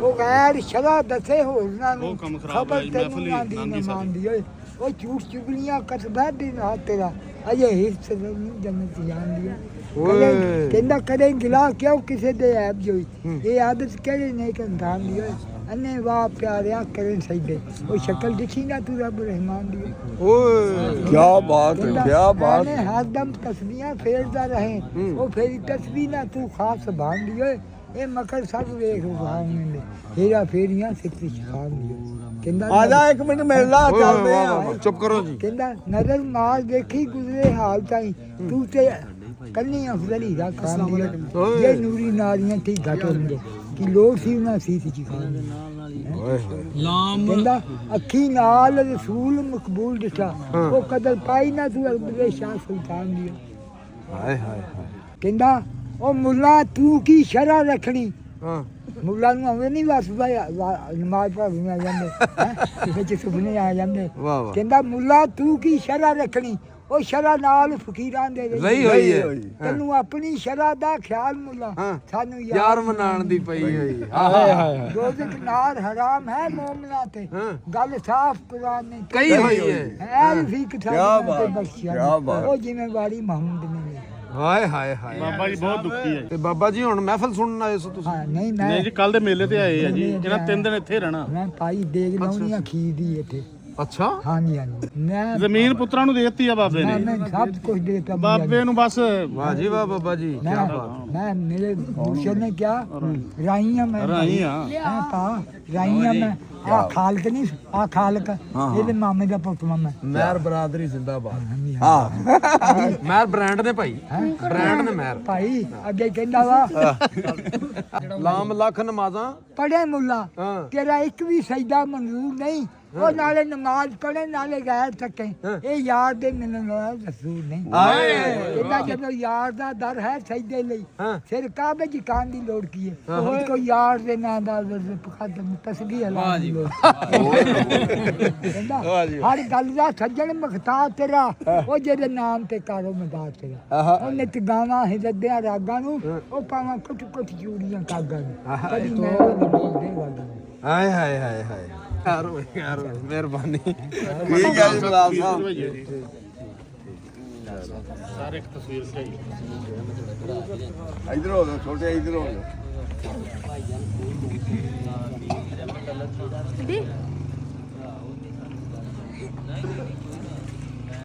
ਉਹ ਗੈਰ ਸ਼ਰਾ ਦੱਸੇ ਹੋਰਨਾਂ ਨੂੰ ਉਹ ਕੰਮ ਖਰਾਬ ਖਬਰ ਹੋਈ, ਤੈਨੂੰ ਮਹਿਫਲ ਹੀ ਨਾ ਦੀ ਲੰਘੀ ਨਾ ਸਾਡੀ। ਮੰਨਦੀ ਓਏ ਉਹ ਝੂਠ ਚੁਗਲੀਆਂ ਕਰਦਾ ਦਿਨ ਰਾਤ ਤੇਰਾ ਅਜੇ ਹਿੱਸ ਨਹੀਂ ਜੰਨਤ ਜਾਂਦੀ ਹੈ ਓਏ। ਕਹਿੰਦਾ ਕਦੇ ਗਿਲਾ ਕਿਉਂ ਕਿਸੇ ਦੇ ਐਬ ਜੋਈ ਇਹ ਆਦਤ ਕਿਹੜੇ ਨੇ ਕੰਦਾਨ ਦੀ ਓਏ ਅੰਨੇ ਵਾਹ ਪਿਆਰਿਆ ਕਰਨ ਸਈਦੇ ਉਹ ਸ਼ਕਲ ਦਿਖੀ ਨਾ ਤੂੰ ਰੱਬ ਰਹਿਮਾਨ ਦੀ ਓਏ ਕੀ ਬਾਤ ਹੈ ਕੀ ਬਾਤ ਨੇ ਹਰਦਮ ਤਸਬੀਹਾਂ ਫੇਰਦਾ ਰਹੇ ਉਹ ਫੇਰੀ ਤਸਬੀਹ ਨਾ ਤੂੰ ਖਾਸ ਸੰਭਾਲਦੀ ਓਏ ਇਹ ਮਕਰ ਸਭ ਵੇਖ ਸੁਭਾਨ ਨੇ ਹੀਰਾ ਫੇਰੀਆਂ ਸਿੱਖੀ ਸਿਖਾਉਂਦੀ ਕਹਿੰਦਾ ਆ ਜਾ ਇੱਕ ਮਿੰਟ ਮਿਲ ਲਾ ਚੱਲਦੇ ਆ ਚੁੱਪ ਕਰੋ ਜੀ ਕਹਿੰਦਾ ਨਜ਼ਰ ਮਾਰ ਦੇਖੀ ਗੁਜ਼ਰੇ ਹਾਲ ਤਾਈ ਤੂੰ ਤੇ ਕੰਨੀ ਅਫਜ਼ਲੀ ਦਾ ਖਾਂਦੀ ਇਹ ਨੂਰੀ ਨਾਰੀਆਂ ਠੀਕ ਘਟ ਹੁੰਦੇ ਕਿ ਲੋਕ ਸੀ ਨਾ ਸੀ ਜੀ ਖਾਂਦੇ ਲਾਮ ਕਹਿੰਦਾ ਅੱਖੀ ਨਾਲ ਰਸੂਲ ਮਕਬੂਲ ਦਿਸਾ ਉਹ ਕਦਰ ਪਾਈ ਨਾ ਤੂੰ ਅਬਦੇ ਸ਼ਾਹ ਸੁਲਤਾਨ ਦੀ ਹਾਏ ਹਾਏ ਕਹਿੰਦਾ ਉਹ ਮੁੱਲਾ ਤੂੰ ਕੀ ਸ਼ਰਾ ਰੱਖਣੀ ਹਾਂ ਮੁੱਲਾ ਨੂੰ ਆਵੇ ਨਹੀਂ ਵਸ ਨਮਾਜ਼ ਪੜ੍ਹਨ ਆ ਜਾਂਦੇ ਹੈ ਵਿੱਚ ਸੁਪਨੇ ਆ ਜਾਂਦੇ ਵਾਹ ਵਾਹ ਕਹਿੰਦਾ ਮੁੱਲਾ ਤੂੰ ਕੀ ਸ਼ਰਾ ਰੱਖਣੀ ਉਹ ਸ਼ਰਾ ਨਾਲ ਫਕੀਰਾਂ ਦੇ ਲਈ ਹੋਈ ਹੈ ਤੈਨੂੰ ਆਪਣੀ ਸ਼ਰਾ ਦਾ ਖਿਆਲ ਮੁੱਲਾ ਸਾਨੂੰ ਯਾਰ ਮਨਾਣ ਦੀ ਪਈ ਹੋਈ ਹਾਏ ਹਾਏ ਦੋਜ਼ਖ ਨਾਰ ਹਰਾਮ ਹੈ ਮੂਮਨਾ ਤੇ ਗੱਲ ਸਾਫ਼ ਕੁਰਾਨ ਨੇ ਕਹੀ ਹੋਈ ਹੈ ਐ ਵੀ ਕਿਤਾਬ ਤੇ ਬਖਸ਼ਿਆ ਕਿਆ ਬਾਤ। ਉਹ ਜ਼ਿੰਮੇਵਾਰੀ ਮੁਹੰਮਦ ਨੇ ਲਈ। ਹਾਏ ਹਾਏ ਹਾਏ ਬਾਬਾ ਜੀ ਬਹੁਤ ਦੁਖੀ ਹੈ ਤੇ ਬਾਬਾ ਜੀ ਹੁਣ ਮਹਿਫਲ ਸੁਣਨ ਆਏ ਸੋ ਤੁਸੀਂ ਹਾਂ ਨਹੀਂ ਮੈਂ ਨਹੀਂ ਜੀ ਕੱਲ ਦੇ ਮੇਲੇ ਤੇ ਆਏ ਆ ਜੀ ਇਹਨਾਂ 3 ਦਿਨ ਇੱਥੇ ਰਹਿਣਾ ਮੈਂ ਭਾਈ ਦੇਖ ਲਾਉਣੀ ਆ ਖੀਰ ਦੀ ਇੱਥੇ ਅੱਛਾ ਹਾਂਜੀ ਹਾਂਜੀ ਮੈਂ ਜ਼ਮੀਨ ਪੁੱਤਰਾਂ ਨੂੰ ਦੇਤੀ ਆ ਬਾਬੇ ਨੇ ਮੈਂ ਸਭ ਕੁਝ ਦੇਤਾ ਬਾਬੇ ਨੂੰ ਬਸ ਵਾਹ ਜੀ ਵਾਹ ਬਾਬਾ ਜੀ ਕੀ ਬਾਤ ਮੈਂ ਮੇਰੇ ਮੁਰਸ਼ਦ ਨੇ ਕਿਹਾ ਰਾਈਆਂ ਮੈਂ ਰਾਈਆਂ ਮੈਂ ਪਾ ਰਾਈਆਂ ਮੈਂ ਆ ਖਾਲਕ ਨਹੀਂ ਆ ਖਾਲਕ ਇਹਦੇ ਮਾਮੇ ਦਾ ਪੁੱਤ ਮੈਂ ਮਹਿਰ ਬਰਾਦਰੀ ਜ਼ਿੰਦਾਬਾਦ ਹਾਂ ਮਹਿਰ ਬ੍ਰਾਂਡ ਨੇ ਭਾਈ ਬ੍ਰਾਂਡ ਨੇ ਮਹਿਰ ਭਾਈ ਅੱਗੇ ਕਹਿੰਦਾ ਵਾ ਲਾਮ ਲੱਖ ਨਮਾਜ਼ਾਂ ਪੜ੍ਹੇ ਮੁੱਲਾ ਹਾਂ ਤੇਰਾ ਇੱਕ ਵੀ ਸਜਦਾ ਮਨਜ਼ੂਰ ਨਹੀਂ ਉਹ ਨਾਲੇ ਨਮਾਜ਼ ਪੜ੍ਹੇ ਨਾਲੇ ਗੈਰ ਸਕੇ ਇਹ ਯਾਰ ਦੇ ਮਿਲਣ ਵਾਲਾ ਰਸੂਲ ਨਹੀਂ ਇਹਦਾ ਜਦੋਂ ਯਾਰ ਦਾ ਦਰ ਹੈ ਸਜਦੇ ਲਈ ਫਿਰ ਕਾਬੇ ਦੀ ਕਾਂ ਦੀ ਲੋੜ ਕੀ ਹੈ ਹੁਣ ਕੋਈ ਯਾਰ ਦੇ ਨਾਂ ਦਾ ਮੁਕੱਦਮ ਤਸਬੀਹ ਅਲਾ ਦੀ ਲੋੜ ਕਹਿੰਦਾ ਹਰ ਗੱਲ ਦਾ ਸੱਜਣ ਮਖਤਾਰ ਤੇਰਾ ਉਹ ਜਿਹਦੇ ਨਾਮ ਤੇ ਕਾਰੋ ਮਦਾਰ ਤੇਰਾ ਉਹਨੇ ਤੇ ਗਾਵਾਂ ਹਿਰਦਿਆਂ ਰਾਗਾਂ ਨੂੰ ਉਹ ਪਾਵਾਂ ਕੁੱਟ ਕੁੱਟ ਚੂੜੀਆਂ ਕਾਗਾਂ ਨੂੰ ਕਦੀ ਮੈਂ ਉਹਨੂੰ ਬੋਲਦੇ ਵਾਗਾ ਹਾਏ ਹਾਏ ਹਾਏ ਹਾਏ ਯਾਰ ਮਿਹਰਬਾਨੀ ਠੀਕ ਹੈ ਜੀ ਗੁਲਾਬ ਸਾਹਿਬ ਸਾਰੇ ਇੱਕ ਤਸਵੀਰ ਸਹੀ ਇਧਰ ਹੋ ਜਾਓ ਛੋਟੇ ਇਧਰ ਹੋ ਜਾਓ ਦੀ